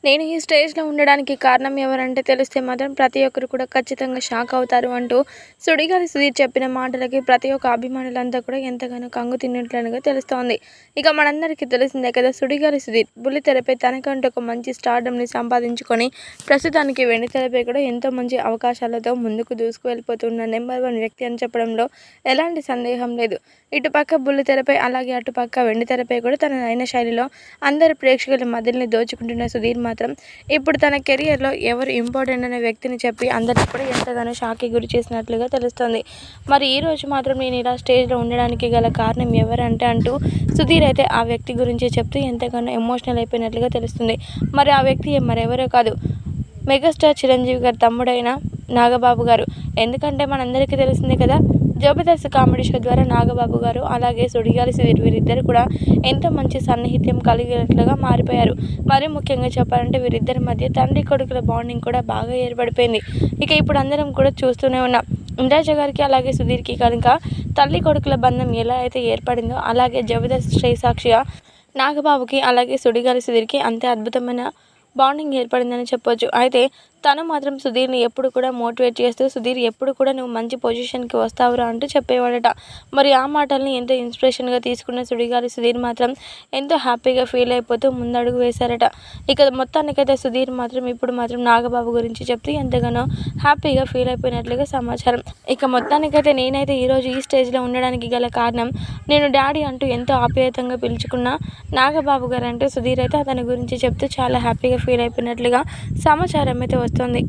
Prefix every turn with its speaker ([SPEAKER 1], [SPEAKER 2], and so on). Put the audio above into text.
[SPEAKER 1] నేను ఈ స్టేజ్‌లో ఉండడానికి కారణం ఎవరంటే తెలిస్తే మాత్రం ప్రతి ఒక్కరు కూడా ఖచ్చితంగా షాక్ అవుతారు అంటూ సుడిగాలి సుధీర్ చెప్పిన మాటలకి ప్రతి ఒక్క అభిమానులంతా కూడా ఎంతగానో కంగు తిన్నట్లుగా తెలుస్తోంది. ఇక మనందరికీ తెలిసిందే కదా, సుడిగాలి సుధీర్ బుల్లితెరపై తనకంటూ ఒక మంచి స్టార్డమ్‌ని సంపాదించుకొని ప్రస్తుతానికి వెండితెరపై కూడా ఎంతో మంచి అవకాశాలతో ముందుకు దూసుకువెళ్ళిపోతున్న నెంబర్ 1 వ్యక్తి అని చెప్పడంలో ఎలాంటి సందేహం లేదు. ఇటుపక్క బుల్లితెరపై అలాగే అటుపక్క వెండితెరపై కూడా తనదైన శైలిలో అందరు ప్రేక్షకుల మదిల్ని దోచుకుంటున్న సుధీర్ మాత్రం ఇప్పుడు తన కెరియర్‌లో ఎవరు ఇంపార్టెంట్ అనే వ్యక్తిని చెప్పి అందరిని కూడా ఎంతగానో షాక్‌కి గురి చేసినట్లుగా తెలుస్తుంది. మరి ఈరోజు మాత్రం నేను ఇలా స్టేజ్‌లో ఉండడానికి గల కారణం ఎవరంటే అంటూ సుధీర్ అయితే ఆ వ్యక్తి గురించి చెప్తూ ఎంతగానో ఎమోషనల్ అయిపోయినట్లుగా తెలుస్తుంది. మరి ఆ వ్యక్తి మరెవరో కాదు, మెగాస్టార్ చిరంజీవి గారి తమ్ముడైన నాగబాబు గారు. ఎందుకంటే మనందరికీ తెలిసిందే కదా, జబర్దస్త్ కామెడీ షో ద్వారా నాగబాబు గారు అలాగే సుడిగాలి సుధీర్ వీరిద్దరు కూడా ఎంతో మంచి సన్నిహిత్యం కలిగినట్లుగా మారిపోయారు. మరి ముఖ్యంగా చెప్పాలంటే వీరిద్దరి మధ్య తండ్రి కొడుకుల బాండింగ్ కూడా బాగా ఏర్పడిపోయింది. ఇక ఇప్పుడు అందరం కూడా చూస్తూనే ఉన్నాం. ఇంద్రజ గారికి అలాగే సుధీర్కి కనుక తల్లి కొడుకుల బంధం ఎలా అయితే ఏర్పడిందో అలాగే జబర్దస్త్ శ్రీ సాక్షిగా నాగబాబుకి అలాగే సుడిగాలి సుధీర్కి అంతే అద్భుతమైన బాండింగ్ ఏర్పడిందని చెప్పొచ్చు. అయితే తను మాత్రం సుధీర్ని ఎప్పుడు కూడా మోటివేట్ చేస్తూ సుధీర్ ఎప్పుడు కూడా నువ్వు మంచి పొజిషన్కి వస్తావురా అంటూ చెప్పేవాడట. మరి ఆ మాటల్ని ఎంతో ఇన్స్పిరేషన్గా తీసుకున్న సుడిగాలి సుధీర్ మాత్రం ఎంతో హ్యాపీగా ఫీల్ అయిపోతూ ముందడుగు వేశారట. ఇక మొత్తానికైతే సుధీర్ మాత్రం ఇప్పుడు మాత్రం నాగబాబు గురించి చెప్తూ ఎంతగానో హ్యాపీగా ఫీల్ అయిపోయినట్లుగా సమాచారం. ఇక మొత్తానికైతే నేనైతే ఈరోజు ఈ స్టేజ్లో ఉండడానికి గల కారణం నేను డాడీ అంటూ ఎంతో ఆప్యాయతంగా పిలుచుకున్న నాగబాబు గారు అంటూ సుధీర్ అయితే అతని గురించి చెప్తూ చాలా హ్యాపీగా ఫీల్ అయిపోయినట్లుగా సమాచారం అయితే వస్తుంది.